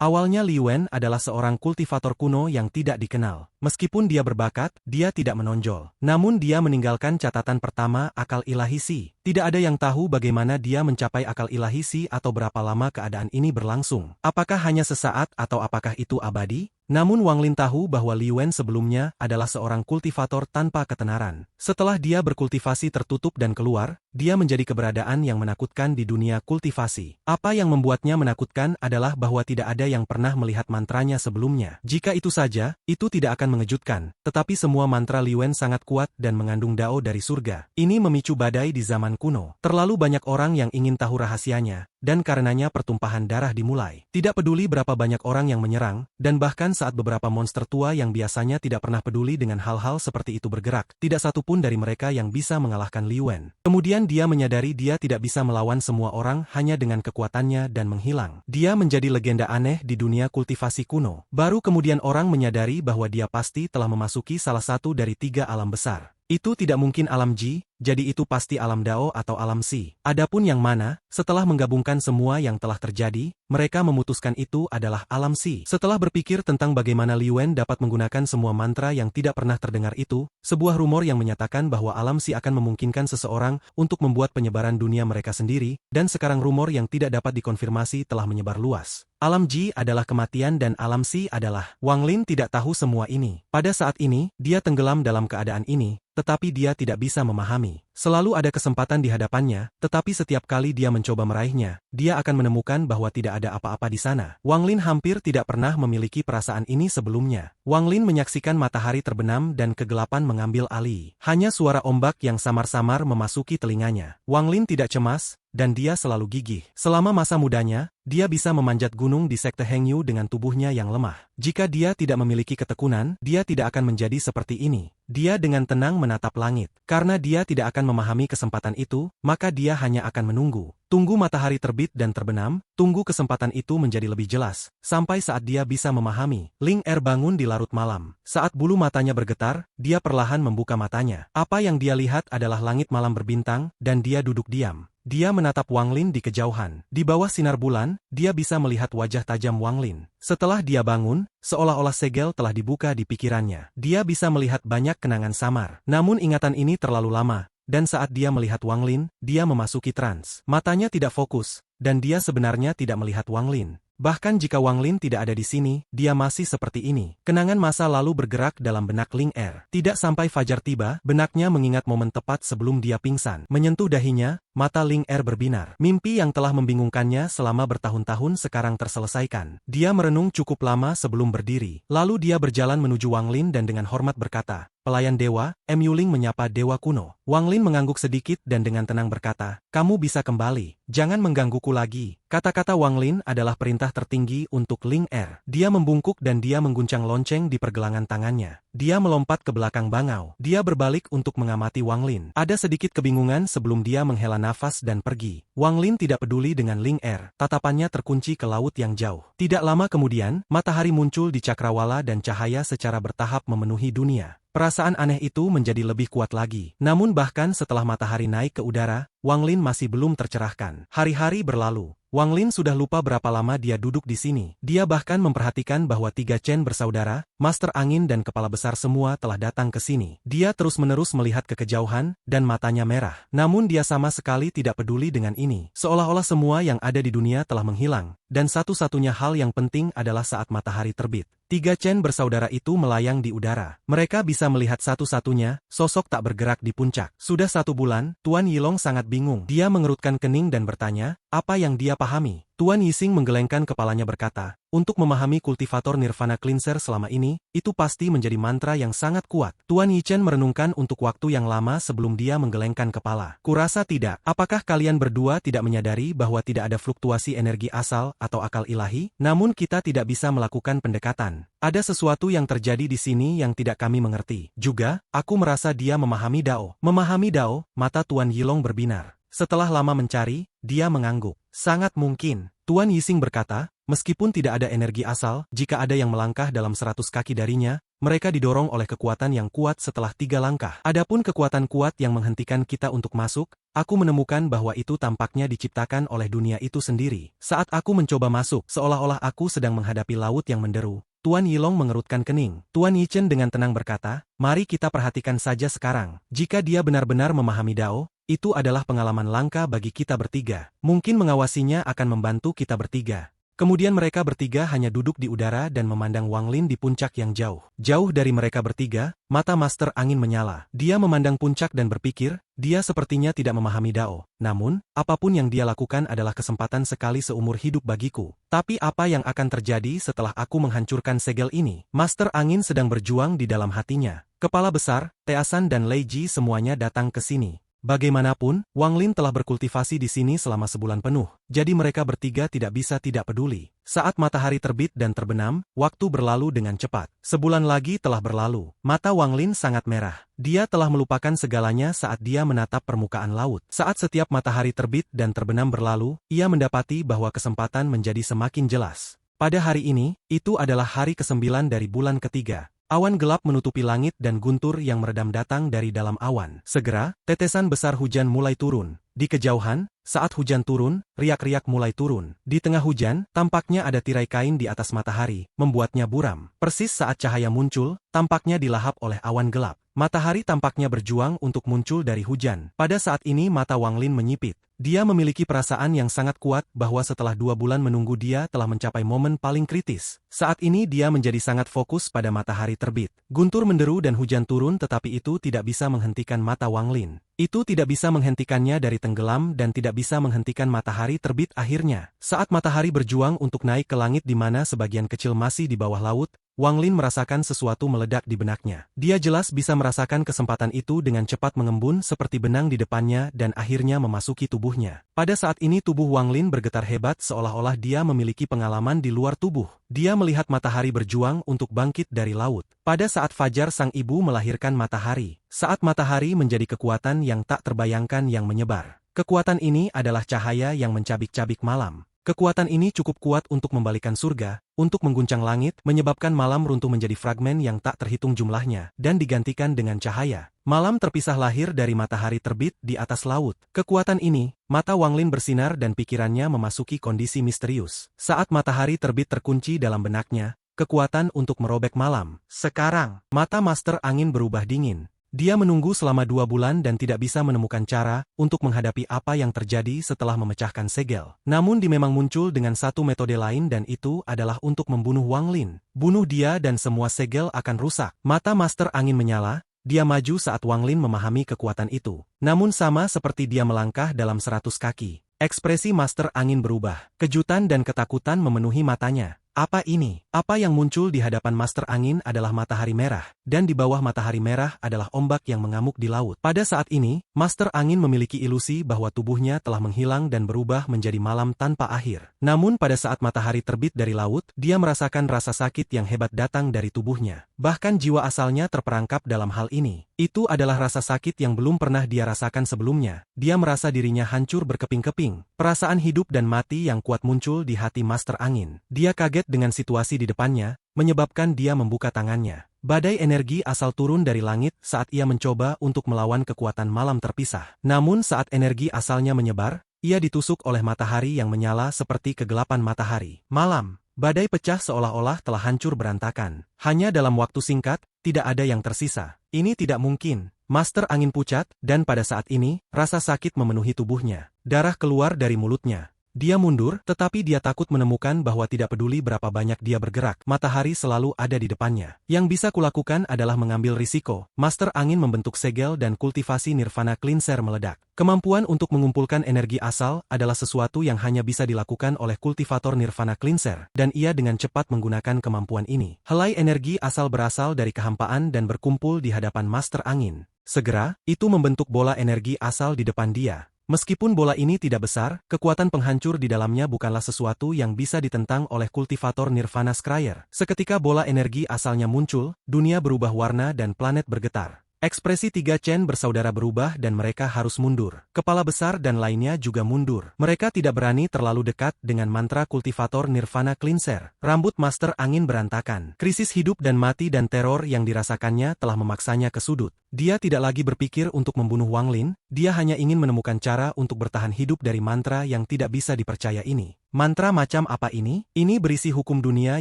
Awalnya Li Wen adalah seorang kultivator kuno yang tidak dikenal. Meskipun dia berbakat, dia tidak menonjol. Namun dia meninggalkan catatan pertama akal ilahi Si. Tidak ada yang tahu bagaimana dia mencapai akal ilahi Si atau berapa lama keadaan ini berlangsung. Apakah hanya sesaat atau apakah itu abadi? Namun Wang Lin tahu bahwa Li Wen sebelumnya adalah seorang kultivator tanpa ketenaran. Setelah dia berkultivasi tertutup dan keluar, dia menjadi keberadaan yang menakutkan di dunia kultivasi. Apa yang membuatnya menakutkan adalah bahwa tidak ada yang pernah melihat mantranya sebelumnya. Jika itu saja, itu tidak akan mengejutkan. Tetapi semua mantra Li Wen sangat kuat dan mengandung dao dari surga. Ini memicu badai di zaman kuno. Terlalu banyak orang yang ingin tahu rahasianya, dan karenanya pertumpahan darah dimulai. Tidak peduli berapa banyak orang yang menyerang, dan bahkan saat beberapa monster tua yang biasanya tidak pernah peduli dengan hal-hal seperti itu bergerak, tidak satupun dari mereka yang bisa mengalahkan Li Wen. Kemudian dia menyadari dia tidak bisa melawan semua orang hanya dengan kekuatannya dan menghilang. Dia menjadi legenda aneh di dunia kultivasi kuno. Baru kemudian orang menyadari bahwa dia pasti telah memasuki salah satu dari 3 alam besar. Itu tidak mungkin alam Ji, jadi itu pasti alam Dao atau alam Si. Adapun yang mana, setelah menggabungkan semua yang telah terjadi, mereka memutuskan itu adalah alam Si. Setelah berpikir tentang bagaimana Li Wen dapat menggunakan semua mantra yang tidak pernah terdengar itu, sebuah rumor yang menyatakan bahwa alam Si akan memungkinkan seseorang untuk membuat penyebaran dunia mereka sendiri, dan sekarang rumor yang tidak dapat dikonfirmasi telah menyebar luas. Alam Ji adalah kematian dan alam Si adalah. Wang Lin tidak tahu semua ini. Pada saat ini, dia tenggelam dalam keadaan ini, tetapi dia tidak bisa memahami. Selalu ada kesempatan di hadapannya, tetapi setiap kali dia mencoba meraihnya, dia akan menemukan bahwa tidak ada apa-apa di sana. Wang Lin hampir tidak pernah memiliki perasaan ini sebelumnya. Wang Lin menyaksikan matahari terbenam dan kegelapan mengambil alih. Hanya suara ombak yang samar-samar memasuki telinganya. Wang Lin tidak cemas, dan dia selalu gigih. Selama masa mudanya, dia bisa memanjat gunung di sekte Hengyu dengan tubuhnya yang lemah. Jika dia tidak memiliki ketekunan, dia tidak akan menjadi seperti ini. Dia dengan tenang menatap langit. Karena dia tidak akan memahami kesempatan itu, maka dia hanya akan menunggu. Tunggu matahari terbit dan terbenam, tunggu kesempatan itu menjadi lebih jelas, sampai saat dia bisa memahami. Ling Er bangun di larut malam. Saat bulu matanya bergetar, dia perlahan membuka matanya. Apa yang dia lihat adalah langit malam berbintang, dan dia duduk diam. Dia menatap Wang Lin di kejauhan. Di bawah sinar bulan, dia bisa melihat wajah tajam Wang Lin. Setelah dia bangun, seolah-olah segel telah dibuka di pikirannya. Dia bisa melihat banyak kenangan samar. Namun ingatan ini terlalu lama, dan saat dia melihat Wang Lin, dia memasuki trans. Matanya tidak fokus, dan dia sebenarnya tidak melihat Wang Lin. Bahkan jika Wang Lin tidak ada di sini, dia masih seperti ini. Kenangan masa lalu bergerak dalam benak Ling Er. Tidak sampai fajar tiba, benaknya mengingat momen tepat sebelum dia pingsan. Menyentuh dahinya, mata Ling Er berbinar. Mimpi yang telah membingungkannya selama bertahun-tahun sekarang terselesaikan. Dia merenung cukup lama sebelum berdiri. Lalu dia berjalan menuju Wang Lin dan dengan hormat berkata, "Pelayan dewa," M. Yuling menyapa dewa kuno. Wang Lin mengangguk sedikit dan dengan tenang berkata, "Kamu bisa kembali. Jangan menggangguku lagi." Kata-kata Wang Lin adalah perintah tertinggi untuk Ling Er. Dia membungkuk dan dia mengguncang lonceng di pergelangan tangannya. Dia melompat ke belakang bangau. Dia berbalik untuk mengamati Wang Lin. Ada sedikit kebingungan sebelum dia menghela nafas dan pergi. Wang Lin tidak peduli dengan Ling Er. Tatapannya terkunci ke laut yang jauh. Tidak lama kemudian, matahari muncul di cakrawala dan cahaya secara bertahap memenuhi dunia. Perasaan aneh itu menjadi lebih kuat lagi. Namun bahkan setelah matahari naik ke udara, Wang Lin masih belum tercerahkan. Hari-hari berlalu. Wang Lin sudah lupa berapa lama dia duduk di sini. Dia bahkan memperhatikan bahwa 3 Chen bersaudara, Master Angin dan Kepala Besar semua telah datang ke sini. Dia terus-menerus melihat ke kejauhan, dan matanya merah. Namun dia sama sekali tidak peduli dengan ini. Seolah-olah semua yang ada di dunia telah menghilang, dan satu-satunya hal yang penting adalah saat matahari terbit. 3 Chen bersaudara itu melayang di udara. Mereka bisa melihat satu-satunya, sosok tak bergerak di puncak. Sudah 1 bulan, Tuan Yilong sangat bingung. Dia mengerutkan kening dan bertanya, apa yang dia pahami? Tuan Yixing menggelengkan kepalanya berkata, untuk memahami kultivator Nirvana Cleanser selama ini, itu pasti menjadi mantra yang sangat kuat. Tuan Yichen merenungkan untuk waktu yang lama sebelum dia menggelengkan kepala. Kurasa tidak. Apakah kalian berdua tidak menyadari bahwa tidak ada fluktuasi energi asal atau akal ilahi? Namun kita tidak bisa melakukan pendekatan. Ada sesuatu yang terjadi di sini yang tidak kami mengerti. Juga, aku merasa dia memahami Dao. Memahami Dao, mata Tuan Yilong berbinar. Setelah lama mencari, dia mengangguk. Sangat mungkin. Tuan Yixing berkata, meskipun tidak ada energi asal, jika ada yang melangkah dalam 100 kaki darinya, mereka didorong oleh kekuatan yang kuat setelah 3 langkah. Adapun kekuatan kuat yang menghentikan kita untuk masuk, Aku menemukan bahwa itu tampaknya diciptakan oleh dunia itu sendiri. Saat aku mencoba masuk, seolah-olah aku sedang menghadapi laut yang menderu. Tuan Yilong mengerutkan kening. Tuan Yichen dengan tenang berkata, mari kita perhatikan saja sekarang. Jika dia benar-benar memahami Dao, itu adalah pengalaman langka bagi kita bertiga. Mungkin mengawasinya akan membantu kita bertiga. Kemudian mereka bertiga hanya duduk di udara dan memandang Wang Lin di puncak yang jauh. Jauh dari mereka bertiga, mata Master Angin menyala. Dia memandang puncak dan berpikir, dia sepertinya tidak memahami Dao. Namun, apapun yang dia lakukan adalah kesempatan sekali seumur hidup bagiku. Tapi apa yang akan terjadi setelah aku menghancurkan segel ini? Master Angin sedang berjuang di dalam hatinya. Kepala besar, Teasan dan Lei Ji semuanya datang ke sini. Bagaimanapun, Wang Lin telah berkultivasi di sini selama sebulan penuh, jadi mereka bertiga tidak bisa tidak peduli. Saat matahari terbit dan terbenam, waktu berlalu dengan cepat. Sebulan lagi telah berlalu. Mata Wang Lin sangat merah. Dia telah melupakan segalanya saat dia menatap permukaan laut. Saat setiap matahari terbit dan terbenam berlalu, ia mendapati bahwa kesempatan menjadi semakin jelas. Pada hari ini, itu adalah hari ke-9 dari bulan ketiga. Awan gelap menutupi langit dan guntur yang meredam datang dari dalam awan. Segera, tetesan besar hujan mulai turun. Di kejauhan, saat hujan turun, riak-riak mulai turun. Di tengah hujan, tampaknya ada tirai kain di atas matahari, membuatnya buram. Persis saat cahaya muncul, tampaknya dilahap oleh awan gelap. Matahari tampaknya berjuang untuk muncul dari hujan. Pada saat ini mata Wang Lin menyipit. Dia memiliki perasaan yang sangat kuat bahwa setelah 2 bulan menunggu dia telah mencapai momen paling kritis. Saat ini dia menjadi sangat fokus pada matahari terbit. Guntur menderu dan hujan turun tetapi itu tidak bisa menghentikan mata Wang Lin. Itu tidak bisa menghentikannya dari tenggelam dan tidak bisa menghentikan matahari terbit akhirnya. Saat matahari berjuang untuk naik ke langit di mana sebagian kecil masih di bawah laut, Wang Lin merasakan sesuatu meledak di benaknya. Dia jelas bisa merasakan kesempatan itu dengan cepat mengembun seperti benang di depannya dan akhirnya memasuki tubuhnya. Pada saat ini tubuh Wang Lin bergetar hebat seolah-olah dia memiliki pengalaman di luar tubuh. Dia melihat matahari berjuang untuk bangkit dari laut. Pada saat fajar sang ibu melahirkan matahari. Saat matahari menjadi kekuatan yang tak terbayangkan yang menyebar. Kekuatan ini adalah cahaya yang mencabik-cabik malam. Kekuatan ini cukup kuat untuk membalikan surga, untuk mengguncang langit, menyebabkan malam runtuh menjadi fragmen yang tak terhitung jumlahnya, dan digantikan dengan cahaya. Malam terpisah lahir dari matahari terbit di atas laut. Kekuatan ini, mata Wang Lin bersinar dan pikirannya memasuki kondisi misterius. Saat matahari terbit terkunci dalam benaknya, kekuatan untuk merobek malam. Sekarang, mata Master Angin berubah dingin. Dia menunggu selama 2 bulan dan tidak bisa menemukan cara untuk menghadapi apa yang terjadi setelah memecahkan segel. Namun dia memang muncul dengan satu metode lain dan itu adalah untuk membunuh Wang Lin. Bunuh dia dan semua segel akan rusak. Mata Master Angin menyala, dia maju saat Wang Lin memahami kekuatan itu. Namun sama seperti dia melangkah dalam 100 kaki. Ekspresi Master Angin berubah. Kejutan dan ketakutan memenuhi matanya. Apa ini? Apa yang muncul di hadapan Master Angin adalah matahari merah, dan di bawah matahari merah adalah ombak yang mengamuk di laut. Pada saat ini, Master Angin memiliki ilusi bahwa tubuhnya telah menghilang dan berubah menjadi malam tanpa akhir. Namun pada saat matahari terbit dari laut, dia merasakan rasa sakit yang hebat datang dari tubuhnya. Bahkan jiwa asalnya terperangkap dalam hal ini. Itu adalah rasa sakit yang belum pernah dia rasakan sebelumnya. Dia merasa dirinya hancur berkeping-keping. Perasaan hidup dan mati yang kuat muncul di hati Master Angin. Dia kaget dengan situasi di depannya, menyebabkan dia membuka tangannya. Badai energi asal turun dari langit saat ia mencoba untuk melawan kekuatan malam terpisah. Namun saat energi asalnya menyebar, ia ditusuk oleh matahari yang menyala seperti kegelapan matahari. Malam, badai pecah seolah-olah telah hancur berantakan. Hanya dalam waktu singkat, tidak ada yang tersisa. Ini tidak mungkin. Master Angin pucat, dan pada saat ini, rasa sakit memenuhi tubuhnya. Darah keluar dari mulutnya. Dia mundur, tetapi dia takut menemukan bahwa tidak peduli berapa banyak dia bergerak, matahari selalu ada di depannya. Yang bisa kulakukan adalah mengambil risiko. Master Angin membentuk segel dan kultivasi Nirvana Cleanser meledak. Kemampuan untuk mengumpulkan energi asal adalah sesuatu yang hanya bisa dilakukan oleh kultivator Nirvana Cleanser, dan ia dengan cepat menggunakan kemampuan ini. Helai energi asal berasal dari kehampaan dan berkumpul di hadapan Master Angin. Segera, itu membentuk bola energi asal di depan dia. Meskipun bola ini tidak besar, kekuatan penghancur di dalamnya bukanlah sesuatu yang bisa ditentang oleh kultivator Nirvana Scryer. Seketika bola energi asalnya muncul, dunia berubah warna dan planet bergetar. Ekspresi tiga Chen bersaudara berubah dan mereka harus mundur. Kepala besar dan lainnya juga mundur. Mereka tidak berani terlalu dekat dengan mantra kultivator Nirvana Cleanser. Rambut Master Angin berantakan. Krisis hidup dan mati dan teror yang dirasakannya telah memaksanya ke sudut. Dia tidak lagi berpikir untuk membunuh Wang Lin, dia hanya ingin menemukan cara untuk bertahan hidup dari mantra yang tidak bisa dipercaya ini. Mantra macam apa ini? Ini berisi hukum dunia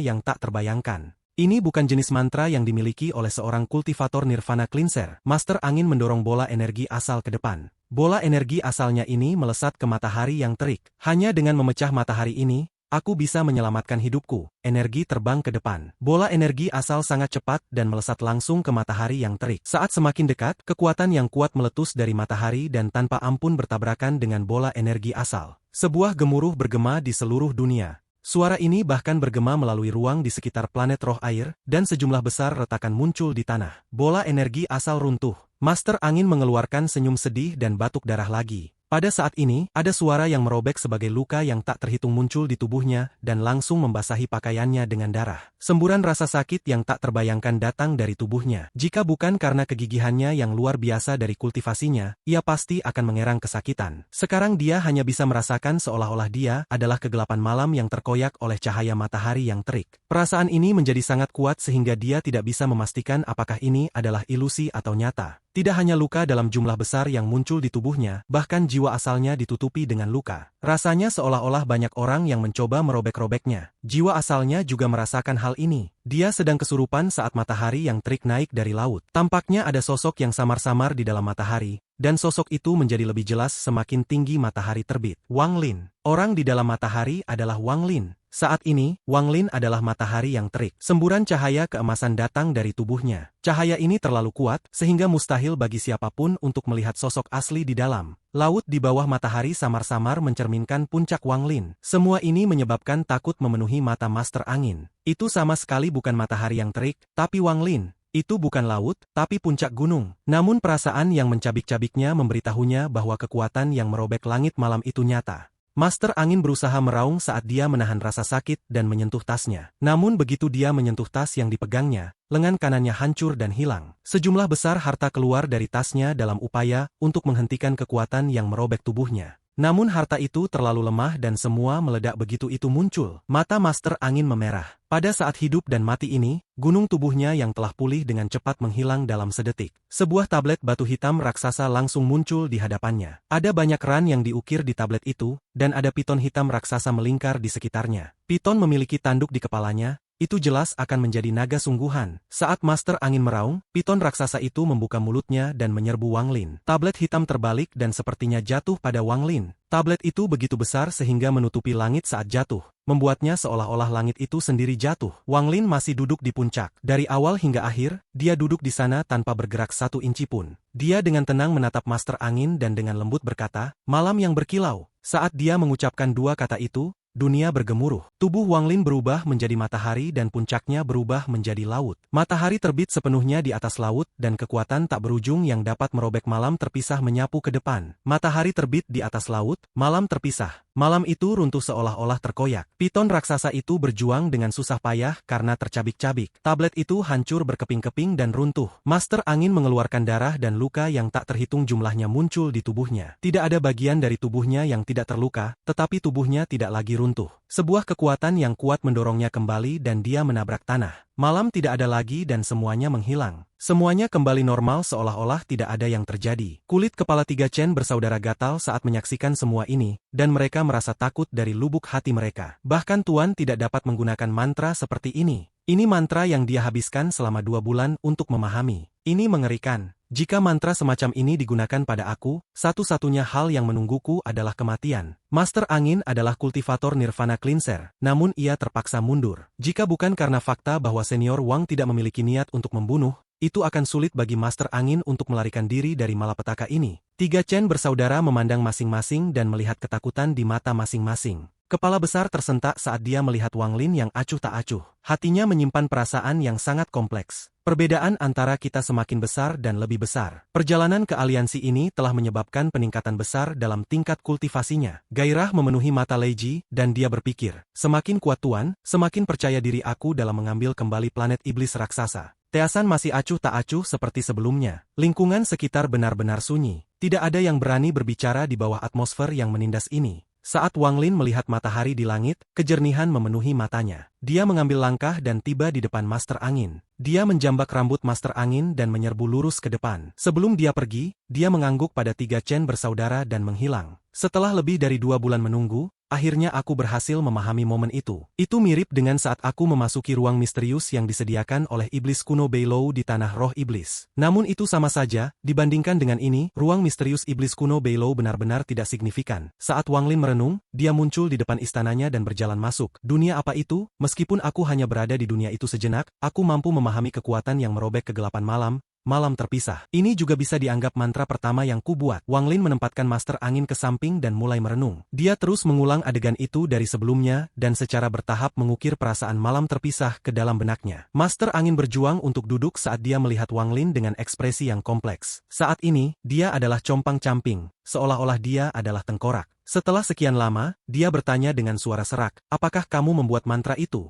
yang tak terbayangkan. Ini bukan jenis mantra yang dimiliki oleh seorang kultivator Nirvana Cleanser. Master Angin mendorong bola energi asal ke depan. Bola energi asalnya ini melesat ke matahari yang terik. Hanya dengan memecah matahari ini, aku bisa menyelamatkan hidupku. Energi terbang ke depan. Bola energi asal sangat cepat dan melesat langsung ke matahari yang terik. Saat semakin dekat, kekuatan yang kuat meletus dari matahari dan tanpa ampun bertabrakan dengan bola energi asal. Sebuah gemuruh bergema di seluruh dunia. Suara ini bahkan bergema melalui ruang di sekitar planet roh air, dan sejumlah besar retakan muncul di tanah. Bola energi asal runtuh. Master Angin mengeluarkan senyum sedih dan batuk darah lagi. Pada saat ini, ada suara yang merobek sebagai luka yang tak terhitung muncul di tubuhnya, dan langsung membasahi pakaiannya dengan darah. Semburan rasa sakit yang tak terbayangkan datang dari tubuhnya. Jika bukan karena kegigihannya yang luar biasa dari kultivasinya, ia pasti akan mengerang kesakitan. Sekarang dia hanya bisa merasakan seolah-olah dia adalah kegelapan malam yang terkoyak oleh cahaya matahari yang terik. Perasaan ini menjadi sangat kuat sehingga dia tidak bisa memastikan apakah ini adalah ilusi atau nyata. Tidak hanya luka dalam jumlah besar yang muncul di tubuhnya, bahkan jiwa asalnya ditutupi dengan luka. Rasanya seolah-olah banyak orang yang mencoba merobek-robeknya. Jiwa asalnya juga merasakan hal ini. Dia sedang kesurupan saat matahari yang terik naik dari laut. Tampaknya ada sosok yang samar-samar di dalam matahari, dan sosok itu menjadi lebih jelas semakin tinggi matahari terbit. Wang Lin. Orang di dalam matahari adalah Wang Lin. Saat ini, Wang Lin adalah matahari yang terik. Semburan cahaya keemasan datang dari tubuhnya. Cahaya ini terlalu kuat, sehingga mustahil bagi siapapun untuk melihat sosok asli di dalam. Laut di bawah matahari samar-samar mencerminkan puncak Wang Lin. Semua ini menyebabkan takut memenuhi mata Master Angin. Itu sama sekali bukan matahari yang terik, tapi Wang Lin. Itu bukan laut, tapi puncak gunung. Namun perasaan yang mencabik-cabiknya memberitahunya bahwa kekuatan yang merobek langit malam itu nyata. Master Angin berusaha meraung saat dia menahan rasa sakit dan menyentuh tasnya. Namun begitu dia menyentuh tas yang dipegangnya, lengan kanannya hancur dan hilang. Sejumlah besar harta keluar dari tasnya dalam upaya untuk menghentikan kekuatan yang merobek tubuhnya. Namun harta itu terlalu lemah dan semua meledak begitu itu muncul. Mata Master Angin memerah. Pada saat hidup dan mati ini, gunung tubuhnya yang telah pulih dengan cepat menghilang dalam sedetik. Sebuah tablet batu hitam raksasa langsung muncul di hadapannya. Ada banyak ran yang diukir di tablet itu, dan ada piton hitam raksasa melingkar di sekitarnya. Piton memiliki tanduk di kepalanya. Itu jelas akan menjadi naga sungguhan. Saat Master Angin meraung, piton raksasa itu membuka mulutnya dan menyerbu Wang Lin. Tablet hitam terbalik dan sepertinya jatuh pada Wang Lin. Tablet itu begitu besar sehingga menutupi langit saat jatuh, membuatnya seolah-olah langit itu sendiri jatuh. Wang Lin masih duduk di puncak. Dari awal hingga akhir, dia duduk di sana tanpa bergerak satu inci pun. Dia dengan tenang menatap Master Angin dan dengan lembut berkata, "Malam yang berkilau." Saat dia mengucapkan dua kata itu, dunia bergemuruh. Tubuh Wang Lin berubah menjadi matahari dan puncaknya berubah menjadi laut. Matahari terbit sepenuhnya di atas laut dan kekuatan tak berujung yang dapat merobek malam terpisah menyapu ke depan. Matahari terbit di atas laut, malam terpisah. Malam itu runtuh seolah-olah terkoyak. Piton raksasa itu berjuang dengan susah payah karena tercabik-cabik. Tablet itu hancur berkeping-keping dan runtuh. Master Angin mengeluarkan darah dan luka yang tak terhitung jumlahnya muncul di tubuhnya. Tidak ada bagian dari tubuhnya yang tidak terluka, tetapi tubuhnya tidak lagi runtuh. Sebuah kekuatan yang kuat mendorongnya kembali dan dia menabrak tanah. Malam tidak ada lagi dan semuanya menghilang. Semuanya kembali normal seolah-olah tidak ada yang terjadi. Kulit kepala tiga Chen bersaudara gatal saat menyaksikan semua ini, dan mereka merasa takut dari lubuk hati mereka. Bahkan Tuan tidak dapat menggunakan mantra seperti ini. Ini mantra yang dia habiskan selama 2 bulan untuk memahami. Ini mengerikan. Jika mantra semacam ini digunakan pada aku, satu-satunya hal yang menungguku adalah kematian. Master Angin adalah kultivator Nirvana Cleanser, namun ia terpaksa mundur. Jika bukan karena fakta bahwa senior Wang tidak memiliki niat untuk membunuh, itu akan sulit bagi Master Angin untuk melarikan diri dari malapetaka ini. Tiga Chen bersaudara memandang masing-masing dan melihat ketakutan di mata masing-masing. Kepala besar tersentak saat dia melihat Wang Lin yang acuh tak acuh. Hatinya menyimpan perasaan yang sangat kompleks. Perbedaan antara kita semakin besar dan lebih besar. Perjalanan ke aliansi ini telah menyebabkan peningkatan besar dalam tingkat kultivasinya. Gairah memenuhi mata Lei Ji, dan dia berpikir, semakin kuat Tuan, semakin percaya diri aku dalam mengambil kembali planet iblis raksasa. Teasan masih acuh tak acuh seperti sebelumnya. Lingkungan sekitar benar-benar sunyi. Tidak ada yang berani berbicara di bawah atmosfer yang menindas ini. Saat Wang Lin melihat matahari di langit, kejernihan memenuhi matanya. Dia mengambil langkah dan tiba di depan Master Angin. Dia menjambak rambut Master Angin dan menyerbu lurus ke depan. Sebelum dia pergi, dia mengangguk pada 3 Chen bersaudara dan menghilang. Setelah lebih dari 2 bulan menunggu, akhirnya aku berhasil memahami momen itu. Itu mirip dengan saat aku memasuki ruang misterius yang disediakan oleh iblis kuno Beilou di tanah roh iblis. Namun itu sama saja, dibandingkan dengan ini, ruang misterius iblis kuno Beilou benar-benar tidak signifikan. Saat Wang Lin merenung, dia muncul di depan istananya dan berjalan masuk. Dunia apa itu? Meskipun aku hanya berada di dunia itu sejenak, aku mampu memahami kekuatan yang merobek kegelapan malam. Malam terpisah. Ini juga bisa dianggap mantra pertama yang kubuat. Wang Lin menempatkan Master Angin ke samping dan mulai merenung. Dia terus mengulang adegan itu dari sebelumnya dan secara bertahap mengukir perasaan malam terpisah ke dalam benaknya. Master Angin berjuang untuk duduk saat dia melihat Wang Lin dengan ekspresi yang kompleks. Saat ini, dia adalah compang-camping, seolah-olah dia adalah tengkorak. Setelah sekian lama, dia bertanya dengan suara serak, "Apakah kamu membuat mantra itu?"